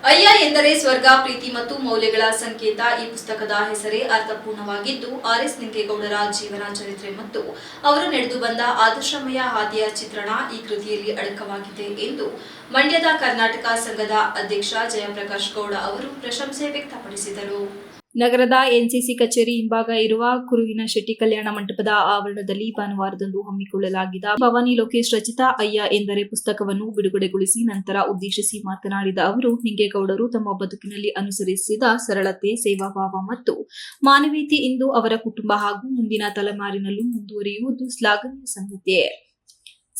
ಅಯ್ಯ ಎಂದರೆ ಸ್ವರ್ಗ, ಪ್ರೀತಿ ಮತ್ತು ಮೌಲ್ಯಗಳ ಸಂಕೇತ. ಈ ಪುಸ್ತಕದ ಹೆಸರೇ ಅರ್ಥಪೂರ್ಣವಾಗಿದ್ದು, ಆರ್.ಎಸ್. ನಿಂಗೇಗೌಡರ ಜೀವನ ಚರಿತ್ರೆ ಮತ್ತು ಅವರು ನಡೆದು ಬಂದ ಆದರ್ಶಮಯ ಹಾದಿಯ ಚಿತ್ರಣ ಈ ಕೃತಿಯಲ್ಲಿ ಅಡಕವಾಗಿದೆ ಎಂದು ಮಂಡ್ಯದ ಕರ್ನಾಟಕ ಸಂಘದ ಅಧ್ಯಕ್ಷ ಜಯಪ್ರಕಾಶ್ ಗೌಡ ಅವರು ಪ್ರಶಂಸೆ ವ್ಯಕ್ತಪಡಿಸಿದರು. ನಗರದ ಎನ್ಸಿಸಿ ಕಚೇರಿ ಹಿಂಭಾಗ ಇರುವ ಕುರುವಿನ ಶೆಟ್ಟಿ ಕಲ್ಯಾಣ ಮಂಟಪದ ಆವರಣದಲ್ಲಿ ಭಾನುವಾರದಂದು ಹಮ್ಮಿಕೊಳ್ಳಲಾಗಿದ್ದ ಭವಾನಿ ಲೋಕೇಶ್ ರಚಿತ ಅಯ್ಯ ಎಂದರೆ ಪುಸ್ತಕವನ್ನು ಬಿಡುಗಡೆಗೊಳಿಸಿ ನಂತರ ಉದ್ದೇಶಿಸಿ ಮಾತನಾಡಿದ ಅವರು, ನಿಂಗೇಗೌಡರು ತಮ್ಮ ಬದುಕಿನಲ್ಲಿ ಅನುಸರಿಸಿದ ಸರಳತೆ, ಸೇವಾಭಾವ ಮತ್ತು ಮಾನವೀಯತೆ ಇಂದು ಅವರ ಕುಟುಂಬ ಹಾಗೂ ಮುಂದಿನ ತಲೆಮಾರಿನಲ್ಲೂ ಮುಂದುವರಿಯುವುದು ಶ್ಲಾಘನೀಯ ಸಂಗತಿ.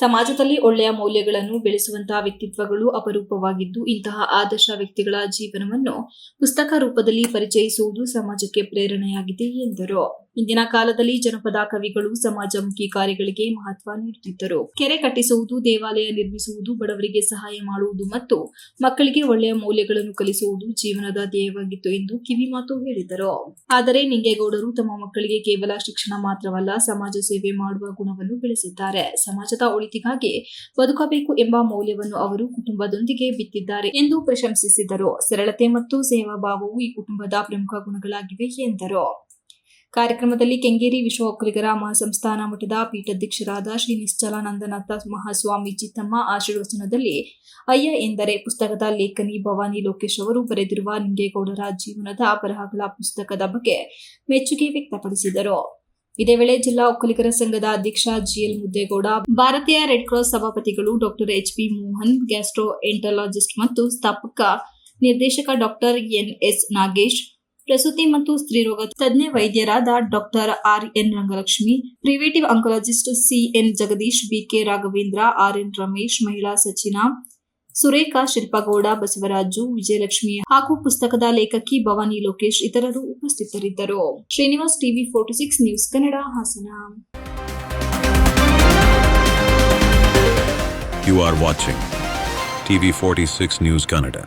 ಸಮಾಜದಲ್ಲಿ ಒಳ್ಳೆಯ ಮೌಲ್ಯಗಳನ್ನು ಬೆಳೆಸುವಂತಹ ವ್ಯಕ್ತಿತ್ವಗಳು ಅಪರೂಪವಾಗಿದ್ದು, ಇಂತಹ ಆದರ್ಶ ವ್ಯಕ್ತಿಗಳ ಜೀವನವನ್ನು ಪುಸ್ತಕ ರೂಪದಲ್ಲಿ ಪರಿಚಯಿಸುವುದು ಸಮಾಜಕ್ಕೆ ಪ್ರೇರಣೆಯಾಗಿದೆ ಎಂದರು. ಇಂದಿನ ಕಾಲದಲ್ಲಿ ಜನಪದ ಕವಿಗಳು ಸಮಾಜಮುಖಿ ಕಾರ್ಯಗಳಿಗೆ ಮಹತ್ವ ನೀಡುತ್ತಿದ್ದರು. ಕೆರೆ ಕಟ್ಟಿಸುವುದು, ದೇವಾಲಯ ನಿರ್ಮಿಸುವುದು, ಬಡವರಿಗೆ ಸಹಾಯ ಮಾಡುವುದು ಮತ್ತು ಮಕ್ಕಳಿಗೆ ಒಳ್ಳೆಯ ಮೌಲ್ಯಗಳನ್ನು ಕಲಿಸುವುದು ಜೀವನದ ಧ್ಯೇಯವಾಗಿತ್ತು ಎಂದು ಕಿವಿಮಾತು ಹೇಳಿದರು. ಆದರೆ ನಿಂಗೇಗೌಡರು ತಮ್ಮ ಮಕ್ಕಳಿಗೆ ಕೇವಲ ಶಿಕ್ಷಣ ಮಾತ್ರವಲ್ಲ, ಸಮಾಜ ಸೇವೆ ಮಾಡುವ ಗುಣವನ್ನು ಬೆಳೆಸಿದ್ದಾರೆ. ಸಮಾಜದ ಒಳಿತಿಗಾಗಿ ಬದುಕಬೇಕು ಎಂಬ ಮೌಲ್ಯವನ್ನು ಅವರು ಕುಟುಂಬದೊಂದಿಗೆ ಬಿತ್ತಿದ್ದಾರೆ ಎಂದು ಪ್ರಶಂಸಿಸಿದರು. ಸರಳತೆ ಮತ್ತು ಸೇವಾಭಾವವು ಈ ಕುಟುಂಬದ ಪ್ರಮುಖ ಗುಣಗಳಾಗಿವೆ ಎಂದರು. ಕಾರ್ಯಕ್ರಮದಲ್ಲಿ ಕೆಂಗೇರಿ ವಿಶ್ವ ಒಕ್ಕಲಿಗರ ಮಹಾಸಂಸ್ಥಾನ ಮಠದ ಪೀಠಾಧ್ಯಕ್ಷರಾದ ಶ್ರೀ ನಿಶ್ಚಲಾನಂದನಾಥ ಮಹಾಸ್ವಾಮೀಜಿ ತಮ್ಮ ಆಶೀರ್ವಚನದಲ್ಲಿ ಅಯ್ಯ ಎಂದರೆ ಪುಸ್ತಕದ ಲೇಖನಿ ಭವಾನಿ ಲೋಕೇಶ್ ಅವರು ಬರೆದಿರುವ ನಿಂಗೇಗೌಡರ ಜೀವನದ ಬರಹಗಳ ಪುಸ್ತಕದ ಬಗ್ಗೆ ಮೆಚ್ಚುಗೆ ವ್ಯಕ್ತಪಡಿಸಿದರು. ಇದೇ ವೇಳೆ ಜಿಲ್ಲಾ ಒಕ್ಕಲಿಗರ ಸಂಘದ ಅಧ್ಯಕ್ಷ ಜಿಎಲ್ ಮುದ್ದೇಗೌಡ, ಭಾರತೀಯ ರೆಡ್ ಕ್ರಾಸ್ ಸಭಾಪತಿಗಳು doctor HP. Mohan, gastroenterologist ಮತ್ತು ಸ್ಥಾಪಕ ನಿರ್ದೇಶಕ ಡಾಕ್ಟರ್ ಎನ್.ಎಸ್. ನಾಗೇಶ್, ಪ್ರಸೂತಿ ಮತ್ತು ಸ್ತ್ರೀರೋಗ ತಜ್ಞ ವೈದ್ಯರಾದ doctor RN. Rangalakshmi, preventive oncologist CN. Jagadish, BK. Raghavendra, RN. Ramesh, ಮಹಿಳಾ ಸಚಿನಾ, ಸುರೇಖಾ, ಶಿಲ್ಪಗೌಡ, ಬಸವರಾಜು, ವಿಜಯಲಕ್ಷ್ಮಿ ಹಾಗೂ ಪುಸ್ತಕದ ಲೇಖಕಿ ಭವಾನಿ ಲೋಕೇಶ್ ಇತರರು ಉಪಸ್ಥಿತರಿದ್ದರು. Srinivas, TV 46 news Kannada, Hassan. You are watching TV 46 News Kannada.